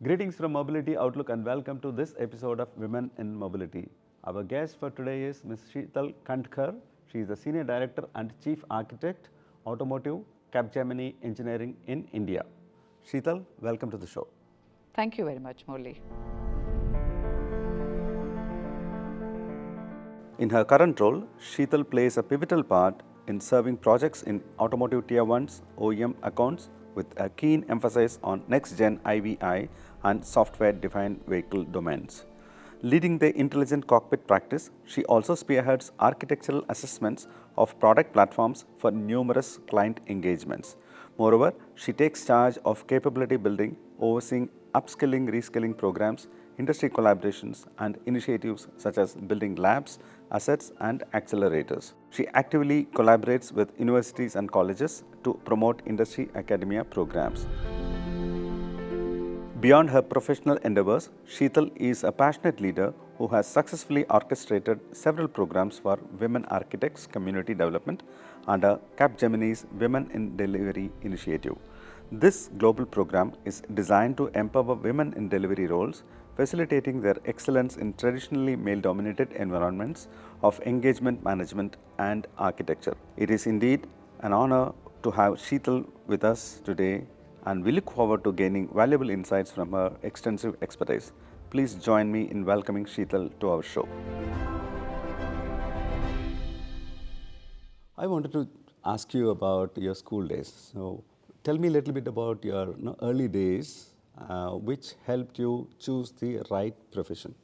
Greetings from Mobility Outlook and welcome to this episode of Women in Mobility. Our guest for today is Ms. Sheetal Khandkar. She is the Senior Director and Chief Architect, Automotive Capgemini Engineering in India. Sheetal, welcome to the show. Thank you very much, Murli. In her current role, Sheetal plays a pivotal part in serving projects in Automotive Tier1s OEM accounts with a keen emphasis on next-gen IVI and software-defined vehicle domains. Leading the Intelligent Cockpit practice, she also spearheads architectural assessments of product platforms for numerous client engagements. Moreover, she takes charge of capability building, overseeing upskilling, reskilling programs, industry collaborations, and initiatives such as building labs, assets, and accelerators. She actively collaborates with universities and colleges to promote industry academia programs. Beyond her professional endeavors, Sheetal is a passionate leader who has successfully orchestrated several programs for women architects community development under Capgemini's Women in Delivery initiative. This global program is designed to empower women in delivery roles, facilitating their excellence in traditionally male-dominated environments of engagement management and architecture. It is indeed an honor to have Sheetal with us today, and we look forward to gaining valuable insights from her extensive expertise. Please join me in welcoming Sheetal to our show. I wanted to ask you about your school days. So, tell me a little bit about your early days, which helped you choose the right profession.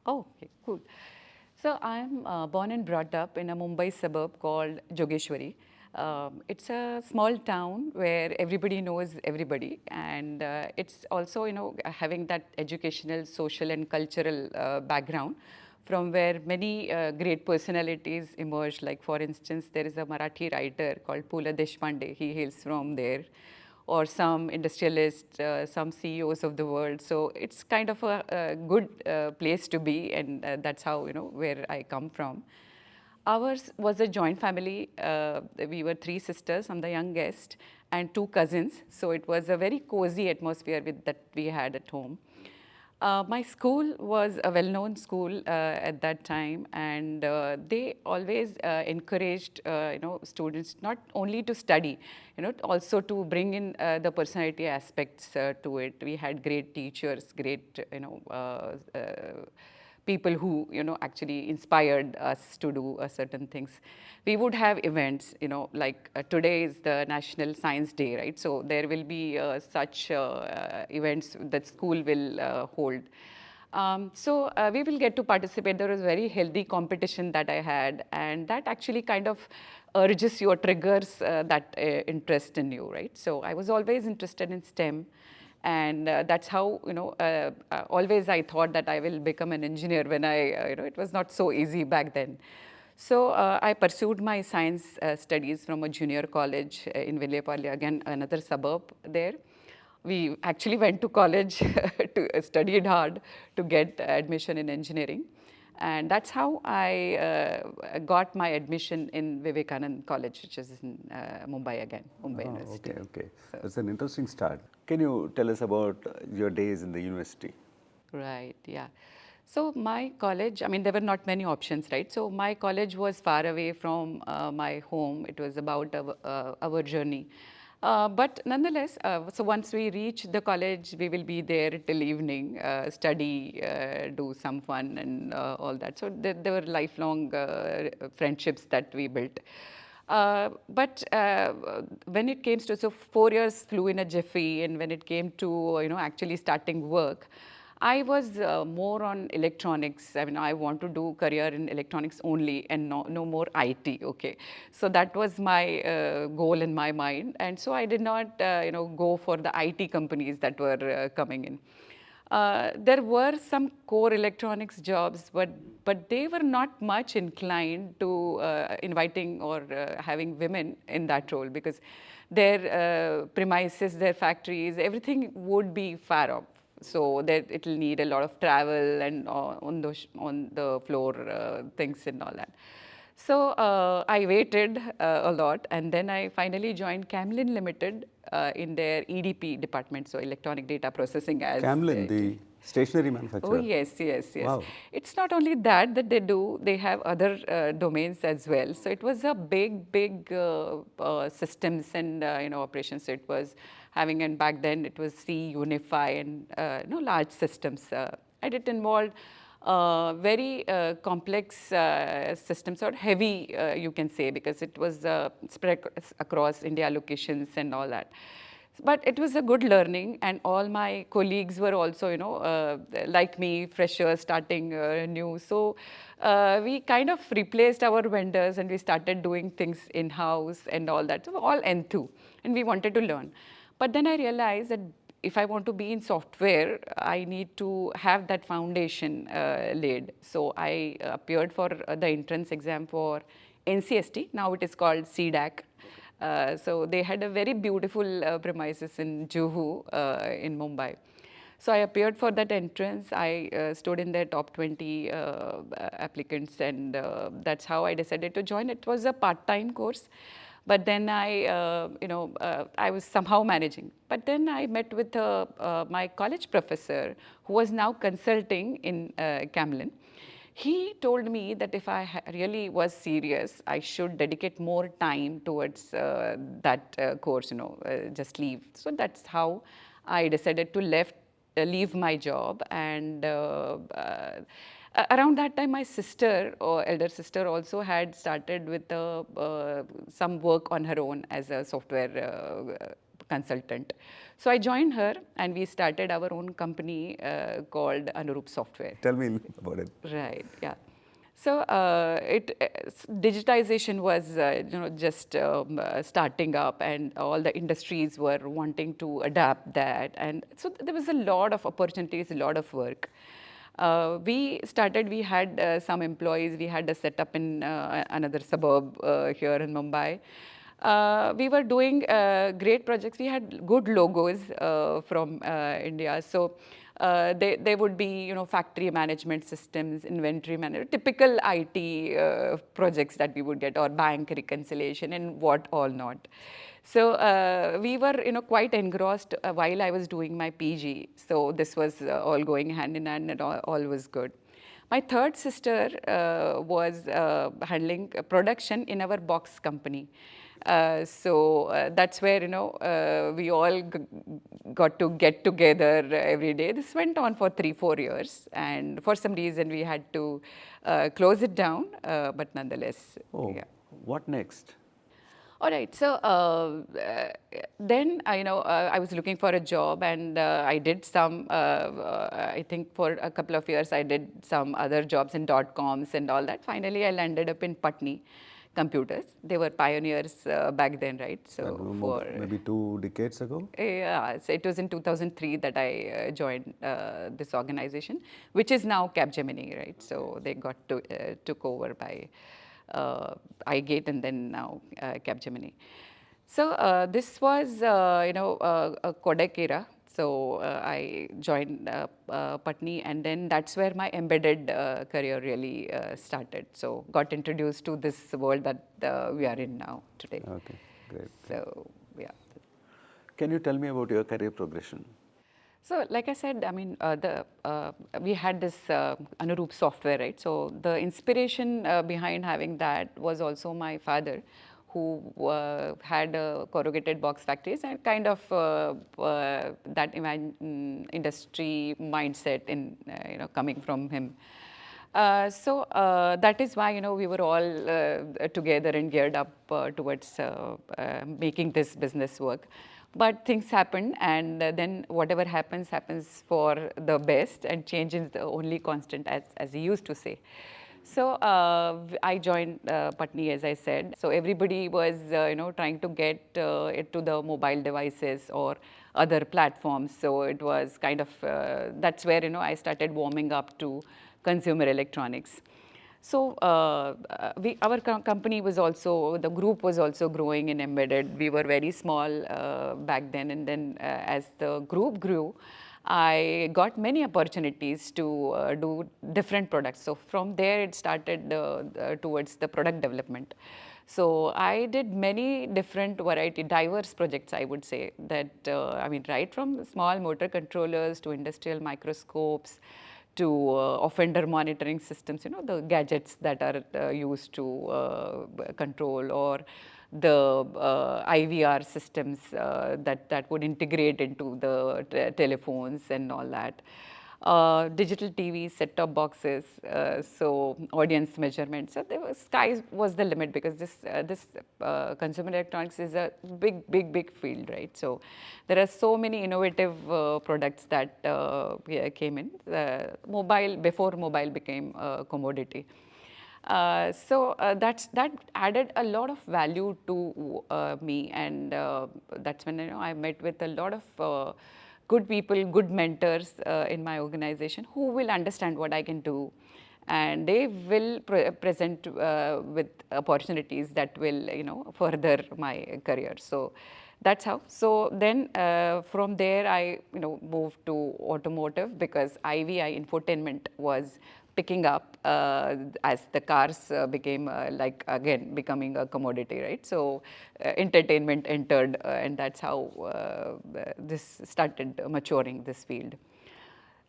Oh, okay, cool. So I'm born and brought up in a Mumbai suburb called Jogeshwari. It's a small town where everybody knows everybody, and it's also, having that educational, social, and cultural background from where many great personalities emerged. Like, for instance, there is a Marathi writer called Pula Deshpande. He hails from there, or some industrialists, some CEOs of the world. So it's kind of a good place to be, and that's how, where I come from. Ours was a joint family. We were three sisters, I'm the youngest, and two cousins. So it was a very cozy atmosphere that we had at home. My school was a well-known school at that time, and they always encouraged students not only to study, also to bring in the personality aspects to it. We had great teachers, great people who actually inspired us to do certain things. We would have events, like today is the National Science Day, right? So there will be such events that school will hold. So we will get to participate. There was very healthy competition that I had, and that actually kind of urges you or triggers that interest in you, right? So I was always interested in STEM. And that's how, always I thought that I will become an engineer when it was not so easy back then. So I pursued my science studies from a junior college in Vilayapalli, again, another suburb there. We actually went to college, studied hard to get admission in engineering. And that's how I got my admission in Vivekanand College, which is in Mumbai again, Mumbai University. Okay. So that's an interesting start. Can you tell us about your days in the university? Right, yeah. So my college, I mean, there were not many options, right? So my college was far away from my home. It was about our journey. But nonetheless, so once we reach the college, we will be there till evening, study, do some fun and all that. So there were lifelong friendships that we built. But when it came to, so 4 years flew in a jiffy, and when it came to, actually starting work, I was more on electronics. I mean, I want to do career in electronics only and no more IT, okay. So that was my goal in my mind. And so I did not, go for the IT companies that were coming in. There were some core electronics jobs, but they were not much inclined to inviting or having women in that role, because their premises, their factories, everything would be far off. So that it will need a lot of travel and on the floor things and all that. So I waited a lot, and then I finally joined Camlin Limited in their EDP department, so electronic data processing as. Camlin, the stationery Oh manufacturer. yes, yes, yes. Wow. It's not only that they do; they have other domains as well. So it was a big systems and operations. So it was having, and back then it was C Unify and large systems. And it involved very complex systems, or heavy, you can say, because it was spread across India locations and all that. But it was a good learning, and all my colleagues were also, like me, freshers starting new. So we kind of replaced our vendors, and we started doing things in-house and all that. So all N2, and we wanted to learn. But then I realized that if I want to be in software, I need to have that foundation laid. So I appeared for the entrance exam for NCST. Now it is called CDAC. So they had a very beautiful premises in Juhu in Mumbai. So I appeared for that entrance. I stood in their top 20 applicants, and that's how I decided to join. It was a part-time course, but then I was somehow managing. But then I met with my college professor, who was now consulting in Camlin. He told me that if I really was serious, I should dedicate more time towards that course, just leave. So that's how I decided to leave my job. And around that time, my sister, or elder sister, also had started with some work on her own as a software consultant. So I joined her, and we started our own company called Anup Software. Tell me about it. Right. Yeah. So digitization was just starting up, and all the industries were wanting to adapt that, and so there was a lot of opportunities, a lot of work. We had some employees. We had a setup in another suburb here in Mumbai. We were doing great projects. We had good logos from India. So they would be, factory management systems, inventory management, typical IT projects that we would get, or bank reconciliation and what all not. So we were, quite engrossed while I was doing my PG. So this was all going hand in hand, and all was good. My third sister was handling production in our box company. So that's where we all got to get together every day. This went on for 3-4 years, and for some reason we had to close it down. But nonetheless, Oh, yeah. what next? All right. So then I was looking for a job, and I did some. I think for a couple of years I did some other jobs in .coms and all that. Finally, I landed up in Patni Computers. They were pioneers back then, right? So for Maybe 2 decades ago? yeah, so it was in 2003 that I joined this organization, which is now Capgemini, right? So they took over by iGate, and then now Capgemini. So this was, a Kodak era. So I joined Patni, and then that's where my embedded career really started. So got introduced to this world that we are in now today. Okay, great. So yeah. Can you tell me about your career progression? So, like I said, I mean, we had this Anup Software, right? So, the inspiration behind having that was also my father, who had corrugated box factories, and kind of that industry mindset in coming from him. So that is why we were all together and geared up towards making this business work. But things happen, and then whatever happens for the best, and change is the only constant, as he used to say. So I joined Patni, as I said. So everybody was, trying to get it to the mobile devices or other platforms. So it was kind of that's where I started warming up to consumer electronics. So our company was also, the group was also growing in embedded. We were very small back then, and then as the group grew, I got many opportunities to do different products. So from there, it started towards the product development. So I did many different diverse projects, I would say, that, I mean, right from small motor controllers to industrial microscopes, to offender monitoring systems, the gadgets that are used to control, or the IVR systems that would integrate into the telephones and all that. Digital TV, set-top boxes, so audience measurement. So there was, sky was the limit, because this consumer electronics is a big field, right? So there are so many innovative products that came in. Before mobile became a commodity. That added a lot of value to me, and that's when I met with a lot of good people, good mentors in my organization, who will understand what I can do, and they will present with opportunities that will further my career. So that's how. So then from there I moved to automotive, because IVI, infotainment, was picking up as the cars became again becoming a commodity, right? So entertainment entered, and that's how this started maturing, this field.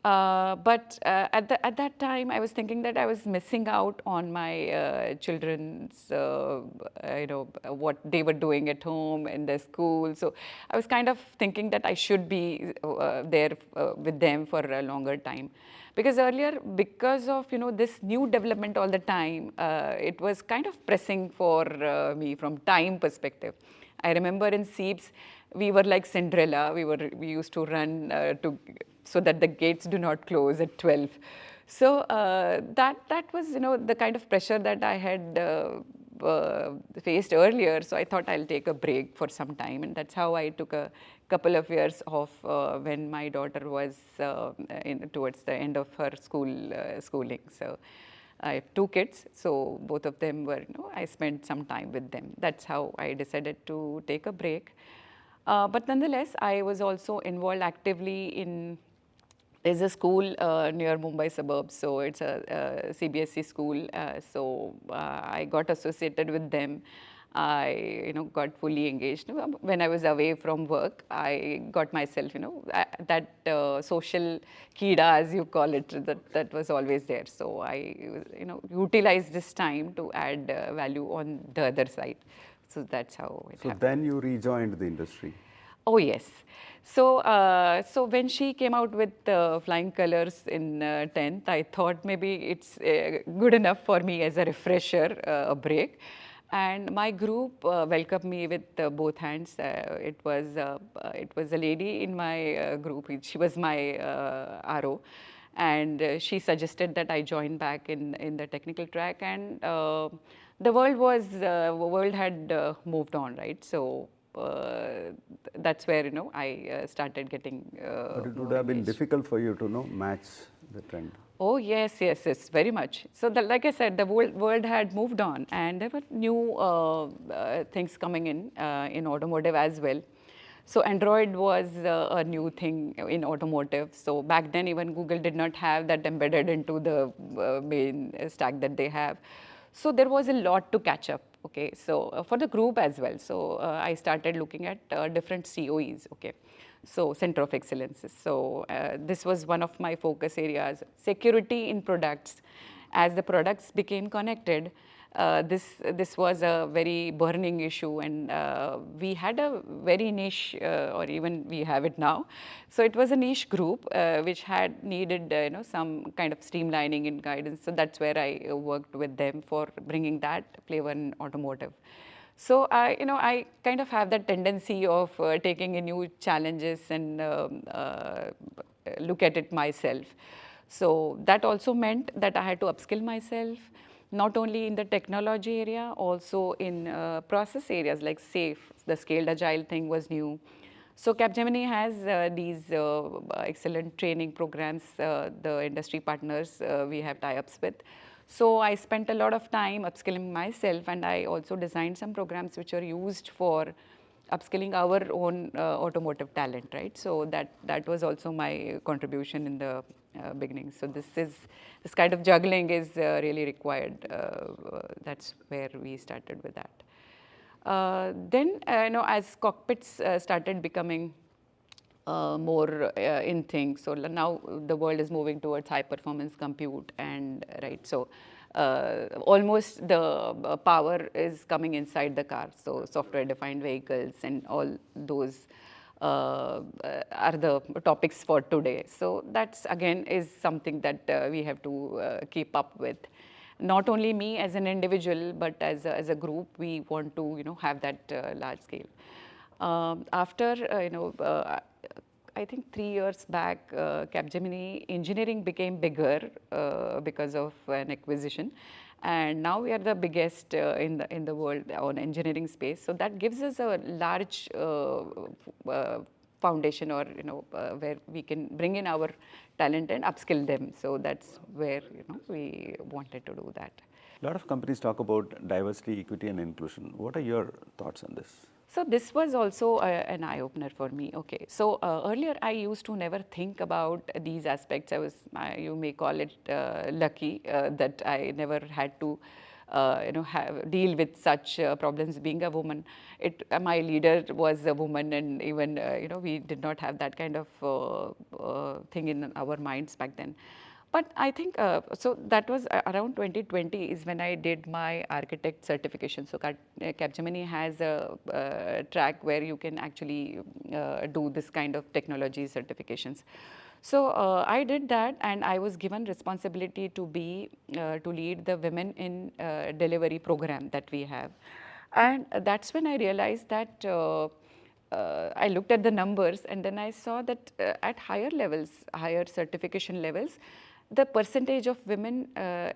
But at that time, I was thinking that I was missing out on my children's, what they were doing at home in their school. So I was kind of thinking that I should be there with them for a longer time. Because earlier, because of this new development all the time, it was kind of pressing for me from time perspective. I remember in SEEPs, we were like Cinderella. We used to run so that the gates do not close at 12. So that was the kind of pressure that I had faced earlier. So I thought I'll take a break for some time, and that's how I took a couple of years off when my daughter was towards the end of her schooling. So I have two kids, so both of them were, I spent some time with them. That's how I decided to take a break. But nonetheless, I was also involved actively in, there's a school near Mumbai suburbs, so it's a CBSE school. I got associated with them. I, got fully engaged. When I was away from work, I got myself, that social kida, as you call it, that was always there. So I, utilized this time to add value on the other side. So that's how it So happened. then you rejoined the industry. Oh, yes. So when she came out with flying colors in 10th, I thought maybe it's good enough for me as a refresher, a break. And my group welcomed me with both hands. It was a lady in my group. She was my RO, and she suggested that I join back in the technical track. And the world had moved on, right? So that's where I started getting But it would more have been engaged. difficult for you to match the trend. Oh, yes, very much. So like I said, the world had moved on, and there were new things coming in automotive as well. So Android was a new thing in automotive. So back then, even Google did not have that embedded into the main stack that they have. So there was a lot to catch up. Okay, so for the group as well. So I started looking at different COEs. Okay, so Center of Excellences. So this was one of my focus areas. Security in products. As the products became connected, this was a very burning issue, and we had a very niche, or even we have it now. So it was a niche group which had needed some kind of streamlining and guidance. So that's where I worked with them for bringing that flavor in automotive. So I kind of have that tendency of taking in new challenges and look at it myself. So that also meant that I had to upskill myself, not only in the technology area, also in process areas like SAFE. The scaled agile thing was new. So Capgemini has these excellent training programs, the industry partners we have tie-ups with. So I spent a lot of time upskilling myself, and I also designed some programs which are used for upskilling our own automotive talent, right? So that was also my contribution in the beginning. So this kind of juggling is really required. That's where we started with that. Then, as cockpits started becoming more in things. So now the world is moving towards high performance compute and right. So almost the power is coming inside the car. So software defined vehicles and all those are the topics for today. So that's again is something that we have to keep up with. Not only me as an individual, but as a group, we want to have that large scale. After I think 3 years back, Capgemini Engineering became bigger because of an acquisition, and now we are the biggest in the world on engineering space. So that gives us a large foundation, or where we can bring in our talent and upskill them. So that's where we wanted to do that. A lot of companies talk about diversity, equity, and inclusion. What are your thoughts on this? So this was also an eye-opener for me. Okay, so earlier I used to never think about these aspects. You may call it lucky that I never had to, deal with such problems being a woman. My leader was a woman, and even we did not have that kind of thing in our minds back then. But I think, so that was around 2020 is when I did my architect certification. So Capgemini has a track where you can actually do this kind of technology certifications. So I did that, and I was given responsibility to to lead the Women in Delivery program that we have. And that's when I realized that I looked at the numbers, and then I saw that at higher levels, higher certification levels, the percentage of women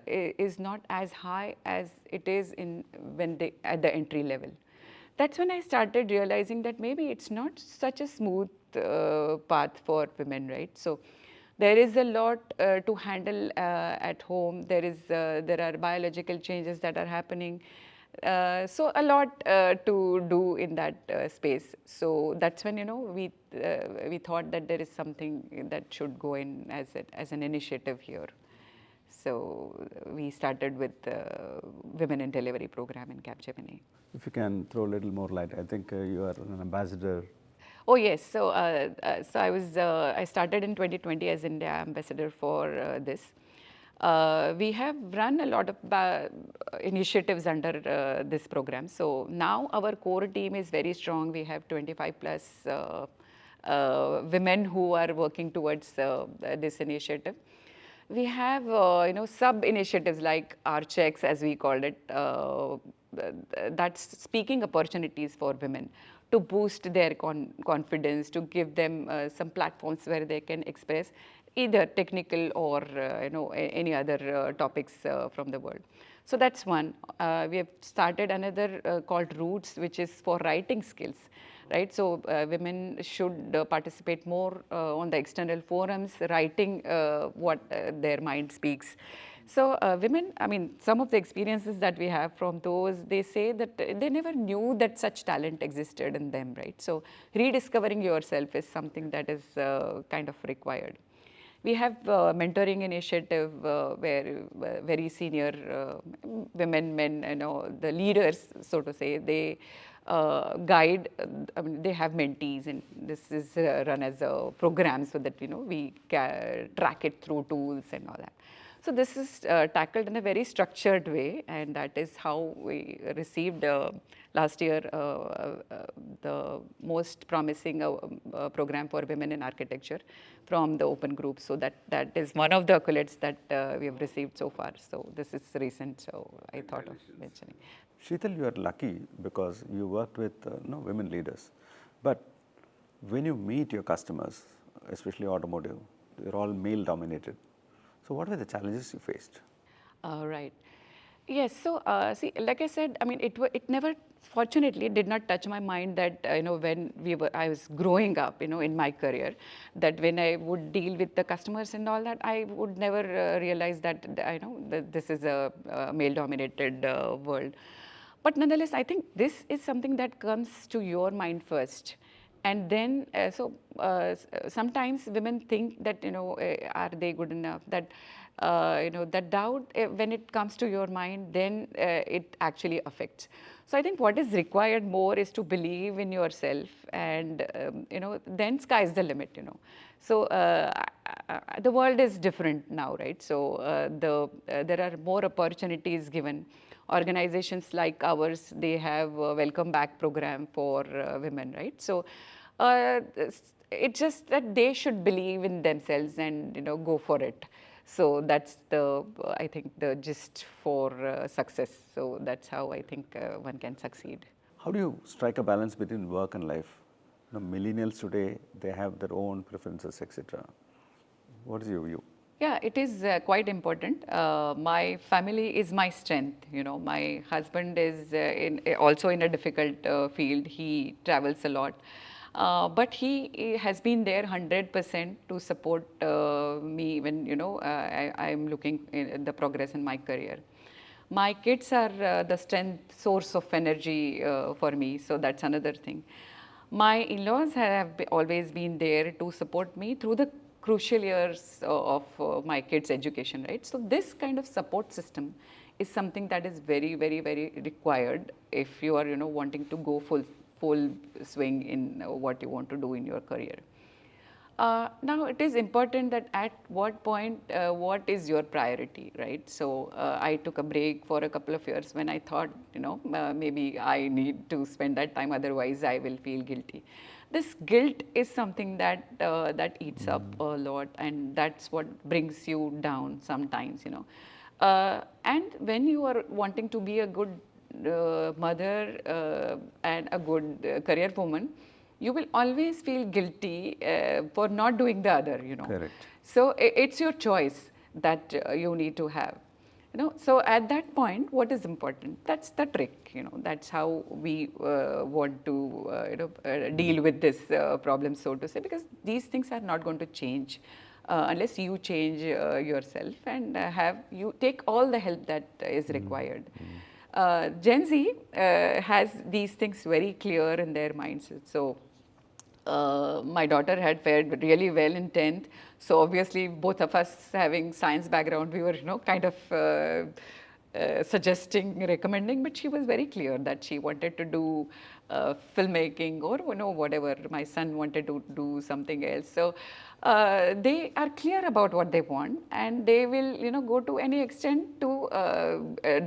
is not as high as it is when they at the entry level. That's when I started realizing that maybe it's not such a smooth path for women, right? So there is a lot to handle at home. There are biological changes that are happening. So a lot to do in that space. So that's when we thought that there is something that should go in as an initiative here. So we started with the Women in Delivery program in Capgemini. If you can throw a little more light, I think you are an ambassador. Oh yes, so I started in 2020 as India ambassador for this. We have run a lot of initiatives under this program. So now our core team is very strong. We have 25 plus women who are working towards this initiative. We have sub initiatives like RChecks, as we called it. That's speaking opportunities for women to boost their confidence, to give them some platforms where they can express either technical or any other topics from the world. So that's one. We have started another called Roots, which is for writing skills, right? So women should participate more on the external forums, writing what their mind speaks. So women, I mean, some of the experiences that we have from those, they say that they never knew that such talent existed in them, right? So rediscovering yourself is something that is kind of required. We have mentoring initiative where very senior women, men, the leaders, so to say, they guide. I mean, they have mentees, and this is run as a program so that we track it through tools and all that. So this is tackled in a very structured way, and that is how we received last year the most promising program for women in architecture from the open group. So that is one of the accolades that we have received so far. So this is recent, so I thought of mentioning. Sheetal, you are lucky because you worked with women leaders. But when you meet your customers, especially automotive, they're all male dominated. So what were the challenges you faced? Right. Yes. So see, like I said, I mean, it never, fortunately, did not touch my mind that when I was growing up, in my career, that when I would deal with the customers and all that, I would never realize that that this is a male-dominated world. But nonetheless, I think this is something that comes to your mind first. And then, sometimes women think that, are they good enough? That, that doubt, when it comes to your mind, then it actually affects. So I think what is required more is to believe in yourself, and, then sky's the limit, So the world is different now, right? So there are more opportunities given. Organizations like ours, they have a welcome back program for women, right? So it's just that they should believe in themselves and go for it. So that's the I think the gist for success. So that's how I think one can succeed. How do you strike a balance between work and life? Millennials today, they have their own preferences, etc. What is your view? Yeah, it is quite important. My family is my strength. My husband is also in a difficult field. He travels a lot, but he has been there 100% to support me when I'm looking at the progress in my career. My kids are the strength source of energy for me, so that's another thing. My in-laws have always been there to support me through the crucial years of my kids' education, right? So this kind of support system is something that is very, very, very required if you are, wanting to go full swing in what you want to do in your career. Now, it is important that at what point, what is your priority, right? So, I took a break for a couple of years when I thought, maybe I need to spend that time, otherwise I will feel guilty. This guilt is something that that eats up a lot, and that's what brings you down sometimes, and when you are wanting to be a good mother and a good career woman, you will always feel guilty for not doing the other, Correct. So it's your choice that you need to have. So at that point, what is important? That's the trick, That's how we want to, deal with this problem, so to say, because these things are not going to change unless you change yourself and have you take all the help that is required. Gen Z has these things very clear in their minds. So my daughter had fared really well in 10th. So obviously, both of us having science background, we were, kind of suggesting, recommending, but she was very clear that she wanted to do filmmaking or, whatever. My son wanted to do something else. So they are clear about what they want, and they will, go to any extent to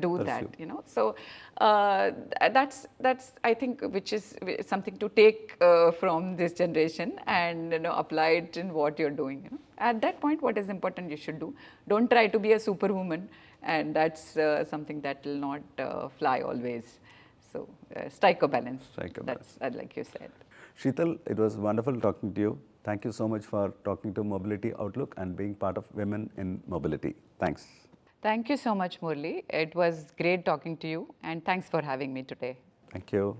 do that, So that's I think which is something to take from this generation and apply it in what you're doing. At that point, what is important you should do. Don't try to be a superwoman, and that's something that will not fly always. So strike a balance. Strike a That's like you said. Sheetal, it was wonderful talking to you. Thank you so much for talking to Mobility Outlook and being part of Women in Mobility. Thanks. Thank you so much, Murli. It was great talking to you, and thanks for having me today. Thank you.